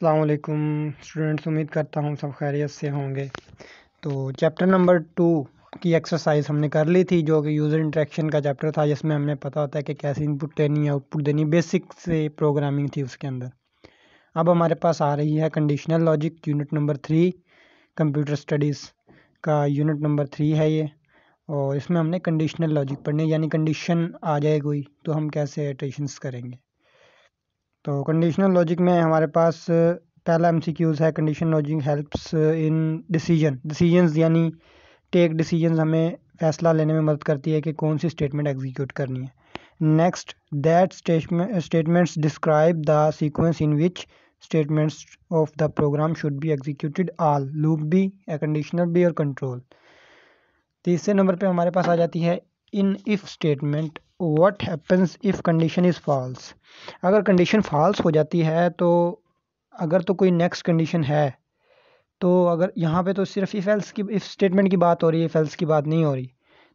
अस्सलाम वालेकुम स्टूडेंट्स, उम्मीद करता हूँ सब खैरियत से होंगे। तो चैप्टर नंबर 2 की एक्सरसाइज हमने कर ली थी, जो कि यूज़र इंटरेक्शन का चैप्टर था, जिसमें हमने पता होता है कि कैसे इनपुट देनी है, आउटपुट देनी, बेसिक से प्रोग्रामिंग थी उसके अंदर। अब हमारे पास आ रही है conditional logic, unit number 3, computer studies का यूनिट नंबर 3 है ये। और इसमें हमने कंडीशनल लॉजिक पढ़ने, यानी कंडीशन आ जाए कोई तो हम कैसे इटरेशंस करेंगे। तो कंडीशनल लॉजिक में हमारे पास पहला एमसीक्यूज़ है, condition logic helps in decisions, यानी टेक डिसीजंस, हमें फैसला लेने में मदद करती है कि कौन सी स्टेटमेंट एग्जीक्यूट करनी है। Next, that statements describe the sequence in which statements of the programme should be executed, all loop भी, कंडीशनल भी और कंट्रोल। तीसरे नंबर पे हमारे पास आ जाती है in if statement, what happens if condition is false. अगर कंडीशन फॉल्स हो जाती है तो अगर तो कोई नेक्स्ट कंडीशन है, तो अगर यहाँ पे तो सिर्फ इफ स्टेटमेंट की बात हो रही है, इफ एल्स की बात नहीं हो रही,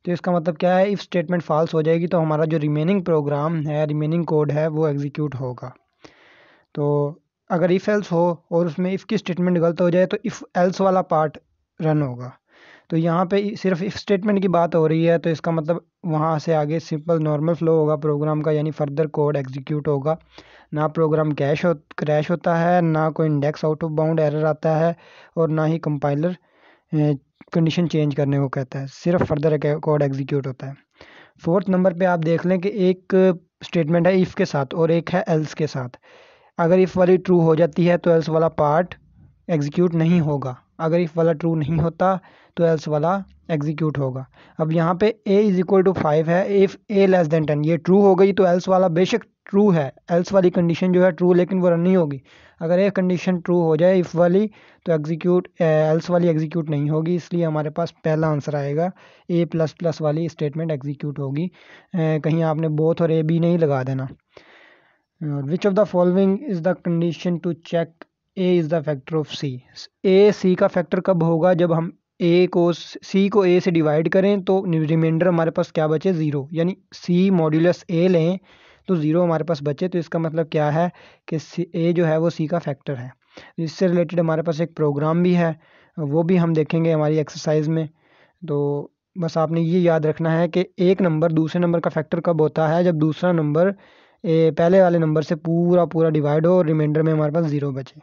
तो इसका मतलब क्या है, इफ स्टेटमेंट फॉल्स हो जाएगी तो हमारा जो रिमेनिंग प्रोग्राम है, रिमेनिंग कोड है, वो एग्जीक्यूट होगा। तो अगर इफ एल्स हो और उसमें इफ़ की स्टेटमेंट गलत हो जाए तो इफ एल्स वाला पार्ट रन होगा। तो यहाँ पे सिर्फ इफ स्टेटमेंट की बात हो रही है, तो इसका मतलब वहाँ से आगे सिंपल नॉर्मल फ्लो होगा प्रोग्राम का, यानी फर्दर कोड एग्जीक्यूट होगा। ना प्रोग्राम क्रैश होता है, ना कोई index out of bound error आता है, और ना ही कंपाइलर कंडीशन चेंज करने को कहता है, सिर्फ फर्दर कोड एग्जीक्यूट होता है। फोर्थ नंबर पे आप देख लें कि एक स्टेटमेंट है इफ़ के साथ और एक है एल्स के साथ। अगर इफ़ वाली ट्रू हो जाती है तो एल्स वाला पार्ट एग्जीक्यूट नहीं होगा, अगर इफ़ वाला ट्रू नहीं होता तो एल्स वाला एग्जीक्यूट होगा। अब यहाँ पे a इज इक्वल टू 5 है, इफ़ a लेस देन 10, ये ट्रू हो गई तो एल्स वाला बेशक ट्रू है, एल्स वाली कंडीशन जो है ट्रू, लेकिन वो रन नहीं होगी। अगर एक कंडीशन ट्रू हो जाए इफ़ वाली, तो एल्स वाली एग्जीक्यूट नहीं होगी, इसलिए हमारे पास पहला आंसर आएगा, a++ वाली स्टेटमेंट एग्जीक्यूट होगी। कहीं आपने बोथ और a भी नहीं लगा देना। Which of the following is the condition to check a is the factor of c। a c का फैक्टर कब होगा, जब हम c को a से डिवाइड करें तो रिमाइंडर हमारे पास क्या बचे, 0, यानी c मॉड्यूलस a लें तो 0 हमारे पास बचे। तो इसका मतलब क्या है कि a जो है वो c का फैक्टर है। इससे रिलेटेड हमारे पास एक प्रोग्राम भी है, वो भी हम देखेंगे हमारी एक्सरसाइज में। तो बस आपने ये याद रखना है कि एक नंबर दूसरे नंबर का फैक्टर कब होता है, जब दूसरा नंबर पहले वाले नंबर से पूरा डिवाइड हो और रिमाइंडर में हमारे पास 0 बचे।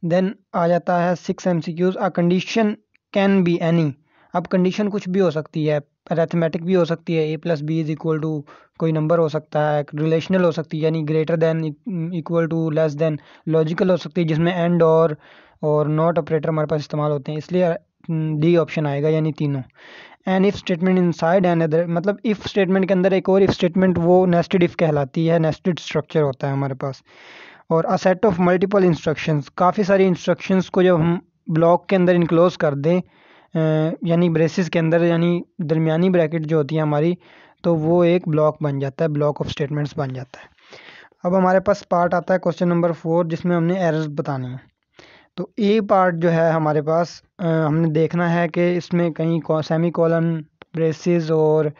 देन आ जाता है 6 MCQs, a condition can be any. अब कंडीशन कुछ भी हो सकती है, अरेथमेटिक भी हो सकती है, a+b इज इक्वल टू कोई नंबर हो सकता है, रिलेशनल हो सकती है यानी greater than, equal to, less than, logical हो सकती है जिसमें एंड और नॉट ऑपरेटर हमारे पास इस्तेमाल होते हैं, इसलिए डी ऑप्शन आएगा, यानी तीनों। An if statement inside another, मतलब इफ स्टेटमेंट के अंदर एक और इफ स्टेटमेंट, वो नेस्टेड इफ कहलाती है, नेस्टेड स्ट्रक्चर होता है हमारे पास। और a set of multiple instructions, काफ़ी सारी इंस्ट्रक्शंस को जब हम ब्लॉक के अंदर इनक्लोज कर दें, यानी ब्रेसेस के अंदर, यानी दरमियानी ब्रैकेट जो होती है हमारी, तो वो एक ब्लॉक बन जाता है, ब्लॉक ऑफ स्टेटमेंट्स बन जाता है। अब हमारे पास पार्ट आता है क्वेश्चन नंबर 4, जिसमें हमने एरर्स बतानी है। तो ए पार्ट जो है हमारे पास, हमने देखना है कि इसमें कहीं सेमी कॉलन, ब्रेसेस और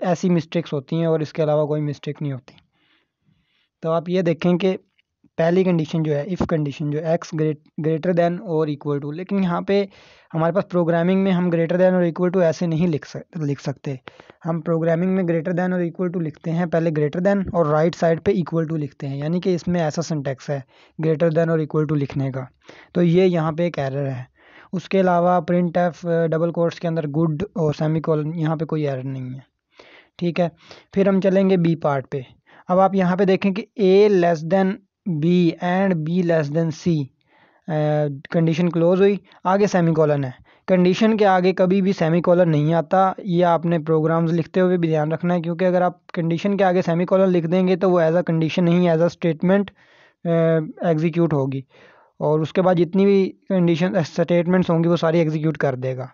ऐसी मिस्टेक्स होती हैं, और इसके अलावा कोई मिस्टेक नहीं होती। तो आप ये देखें कि पहली कंडीशन जो है, इफ़ कंडीशन जो एक्स ग्रेटर देन और इक्वल टू, लेकिन यहाँ पे हमारे पास प्रोग्रामिंग में हम ग्रेटर देन और इक्वल टू ऐसे नहीं लिख सकते। हम प्रोग्रामिंग में ग्रेटर देन और इक्वल टू लिखते हैं, पहले ग्रेटर देन और राइट साइड पे इक्वल टू लिखते हैं, यानी कि इसमें ऐसा सिंटैक्स है ग्रेटर देन और इक्वल टू लिखने का। तो ये यहाँ पे एक एरर है। उसके अलावा प्रिंट एफ डबल कोट्स के अंदर गुड और सेमीकोलन, यहाँ पे कोई एरर नहीं है। ठीक है, फिर हम चलेंगे बी पार्ट पे। अब आप यहाँ पे देखें कि a less than B and b less than C, condition close हुई, आगे सेमीकोलन है। कंडीशन के आगे कभी भी सेमीकोलन नहीं आता, ये आपने प्रोग्राम्स लिखते हुए भी ध्यान रखना है, क्योंकि अगर आप कंडीशन के आगे सेमीकोलन लिख देंगे तो वो एज अ कंडीशन नहीं, एज अ स्टेटमेंट एग्जीक्यूट होगी, और उसके बाद जितनी भी कंडीशन स्टेटमेंट्स होंगी वो सारी एग्जीक्यूट कर देगा।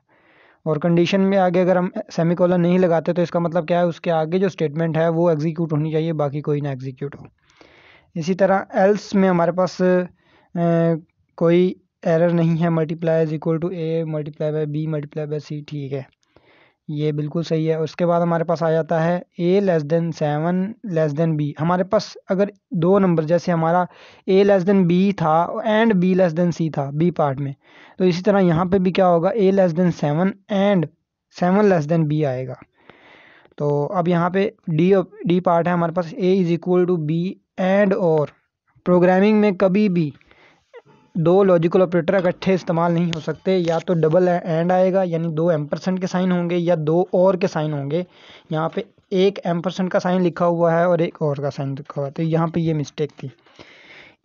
और कंडीशन में आगे अगर हम सेमीकोलन नहीं लगाते तो इसका मतलब क्या है, उसके आगे जो स्टेटमेंट है वो एग्जीक्यूट होनी चाहिए, बाकी कोई ना एग्जीक्यूट हो। इसी तरह एल्स में हमारे पास कोई एरर नहीं है, multiply is equal to a multiply by b multiply by c, ठीक है, ये बिल्कुल सही है। उसके बाद हमारे पास आ जाता है a less then 7 less than b। हमारे पास अगर दो नंबर, जैसे हमारा a लेस देन b था and b less then c था b पार्ट में, तो इसी तरह यहाँ पे भी क्या होगा, a less then 7 and 7 less than b आएगा। तो अब यहाँ पे डी पार्ट है हमारे पास, a is equal to b and और। प्रोग्रामिंग में कभी भी दो लॉजिकल ऑपरेटर इकट्ठे इस्तेमाल नहीं हो सकते, या तो डबल एंड आएगा यानी दो एम्परसेंड के साइन होंगे या दो और के साइन होंगे। यहाँ पे एक एम्परसेंड का साइन लिखा हुआ है और एक और का साइन लिखा हुआ है, तो यहाँ पे ये मिस्टेक थी।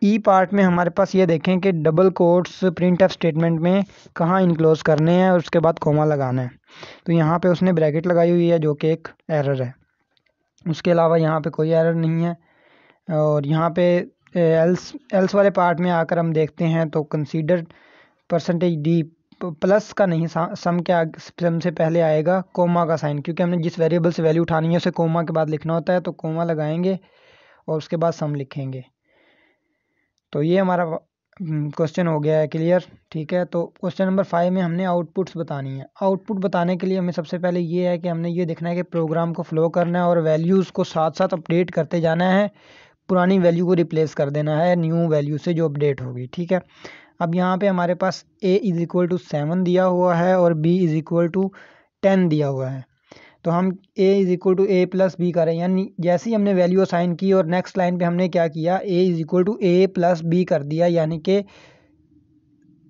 ई पार्ट में हमारे पास ये देखें कि double quotes print F statement में कहाँ इनक्लोज करने हैं और उसके बाद कोमा लगाना है। तो यहाँ पे उसने ब्रैकेट लगाई हुई है जो कि एक एरर है, उसके अलावा यहाँ पे कोई एरर नहीं है। और यहाँ पे एल्स वाले पार्ट में आकर हम देखते हैं तो कंसीडर परसेंटेज डी प्लस का नहीं, सम से पहले आएगा कोमा का साइन, क्योंकि हमने जिस वेरिएबल से वैल्यू उठानी है उसे कोमा के बाद लिखना होता है, तो कोमा लगाएंगे और उसके बाद सम लिखेंगे। तो ये हमारा क्वेश्चन हो गया है क्लियर। ठीक है, तो क्वेश्चन नंबर 5 में हमने आउटपुट्स बतानी है। आउटपुट बताने के लिए हमें सबसे पहले ये है कि हमने ये देखना है कि प्रोग्राम को फ्लो करना है और वैल्यूज़ को साथ साथ अपडेट करते जाना है, पुरानी वैल्यू को रिप्लेस कर देना है न्यू वैल्यू से जो अपडेट होगी। ठीक है, अब यहाँ पे हमारे पास a इज़ इक्वल टू 7 दिया हुआ है और b इज़ इक्वल टू 10 दिया हुआ है, तो हम a is equal to a plus B करें, यानी जैसे ही हमने वैल्यू असाइन की और नेक्स्ट लाइन पे हमने क्या किया, a is equal to a plus B कर दिया, यानी कि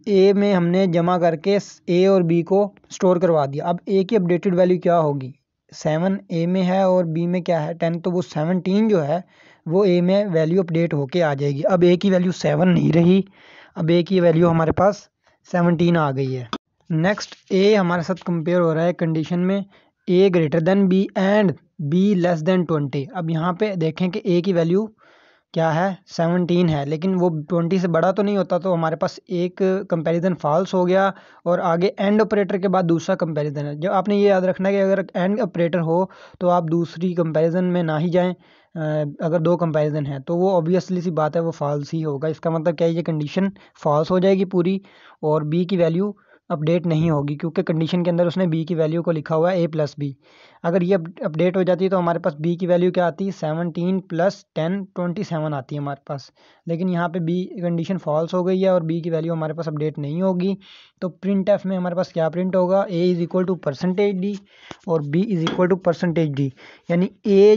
a में हमने जमा करके a और b को स्टोर करवा दिया। अब a की अपडेटेड वैल्यू क्या होगी, 7 a में है और b में क्या है 10, तो वो 17 जो है वो a में वैल्यू अपडेट होके आ जाएगी। अब a की वैल्यू 7 नहीं रही, अब a की वैल्यू हमारे पास 17 आ गई है। नेक्स्ट a हमारे साथ कंपेयर हो रहा है कंडीशन में a greater than b and b less then 20। अब यहाँ पे देखें कि a की वैल्यू क्या है 17 है, लेकिन वो 20 से बड़ा तो नहीं होता, तो हमारे पास एक कंपैरिजन फॉल्स हो गया और आगे एंड ऑपरेटर के बाद दूसरा कंपैरिजन है। जब आपने ये याद रखना है कि अगर एंड ऑपरेटर हो तो आप दूसरी कंपैरिजन में ना ही जाएं, अगर दो कंपैरिजन है तो वो ऑब्वियसली सी बात है वो फॉल्स ही होगा। इसका मतलब क्या है, ये कंडीशन फॉल्स हो जाएगी पूरी और बी की वैल्यू अपडेट नहीं होगी, क्योंकि कंडीशन के अंदर उसने बी की वैल्यू को लिखा हुआ है ए प्लस बी। अगर ये अपडेट हो जाती है तो हमारे पास बी की वैल्यू क्या आती है 17 प्लस 10 27 आती है हमारे पास, लेकिन यहाँ पे बी कंडीशन फॉल्स हो गई है और बी की वैल्यू हमारे पास अपडेट नहीं होगी। तो प्रिंट एफ में हमारे पास क्या प्रिंट होगा, A is equal to percentage D और B is equal to percentage D, यानी ए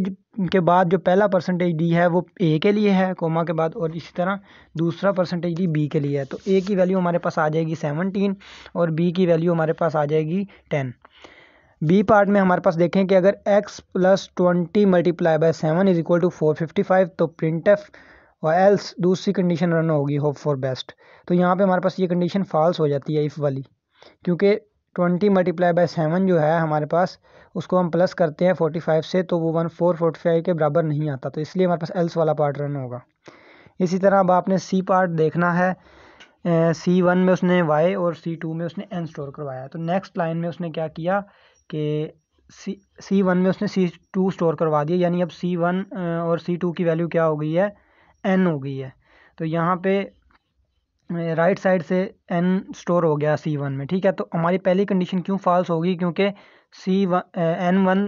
के बाद जो पहला परसेंटेज डी है वो ए के लिए है कोमा के बाद, और इसी तरह दूसरा परसेंटेज डी बी के लिए है। तो ए की वैल्यू हमारे पास आ जाएगी 17 और बी की वैल्यू हमारे पास आ जाएगी 10। बी पार्ट में हमारे पास देखें कि अगर x plus 20 multiply by 7 is equal to 455 तो प्रिंट एफ और एल्स दूसरी कंडीशन रन होगी होप फॉर बेस्ट। तो यहाँ पे हमारे पास ये कंडीशन फॉल्स हो जाती है इफ़ वाली, क्योंकि 20 मल्टीप्लाई बाय 7 जो है हमारे पास उसको हम प्लस करते हैं 45 से, तो वो 1445 के बराबर नहीं आता, तो इसलिए हमारे पास एल्स वाला पार्ट रन होगा। इसी तरह अब आपने सी पार्ट देखना है, C1 में उसने y और C2 में उसने n स्टोर करवाया, तो नेक्स्ट लाइन में उसने क्या किया कि C1 में उसने C2 स्टोर करवा दिया, यानी अब C1 और C2 की वैल्यू क्या हो गई है n हो गई है। तो यहाँ पे राइट साइड से n स्टोर हो गया C1 में। ठीक है, तो हमारी पहली कंडीशन क्यों फॉल्स होगी, क्योंकि N1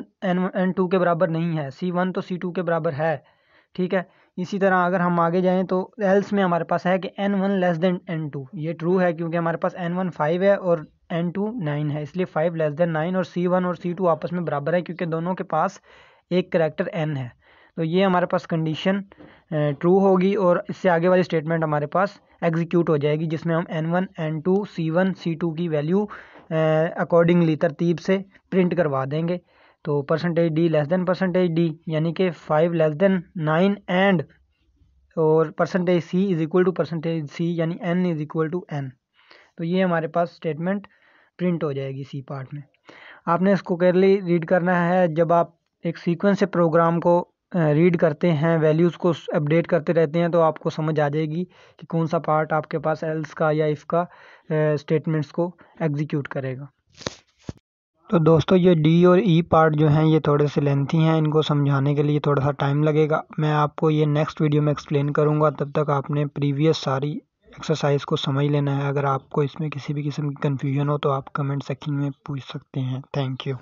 N2 के बराबर नहीं है, C1 तो C2 के बराबर है। ठीक है, इसी तरह अगर हम आगे जाएं तो एल्स में हमारे पास है कि N1 लेस देन N2, ये ट्रू है क्योंकि हमारे पास N1 5 है और N2 9 है, इसलिए 5 लेस देन 9 और C1 और C2 आपस में बराबर है क्योंकि दोनों के पास एक करैक्टर n है। तो ये हमारे पास कंडीशन ट्रू होगी और इससे आगे वाली स्टेटमेंट हमारे पास एग्जीक्यूट हो जाएगी, जिसमें हम N1 N2 C1 C2 की वैल्यू अकॉर्डिंगली तरतीब से प्रिंट करवा देंगे। तो percentage D less than percentage D यानी कि 5 लेस देन 9 एंड और percentage C is equal to percentage C यानी n is equal to n। तो ये हमारे पास स्टेटमेंट प्रिंट हो जाएगी सी पार्ट में। आपने इसको केयरली रीड करना है। जब आप एक सीक्वेंस से प्रोग्राम को रीड करते हैं, वैल्यूज़ को अपडेट करते रहते हैं, तो आपको समझ आ जाएगी कि कौन सा पार्ट आपके पास एल्स का या इफ़ का स्टेटमेंट्स को एग्जीक्यूट करेगा। तो दोस्तों ये डी और ई पार्ट जो हैं ये थोड़े से लेंथी हैं, इनको समझाने के लिए थोड़ा सा टाइम लगेगा। मैं आपको ये नेक्स्ट वीडियो में एक्सप्लेन करूँगा, तब तक आपने प्रीवियस सारी एक्सरसाइज को समझ लेना है। अगर आपको इसमें किसी भी किस्म की कन्फ्यूजन हो तो आप कमेंट सेक्शन में पूछ सकते हैं। Thank you.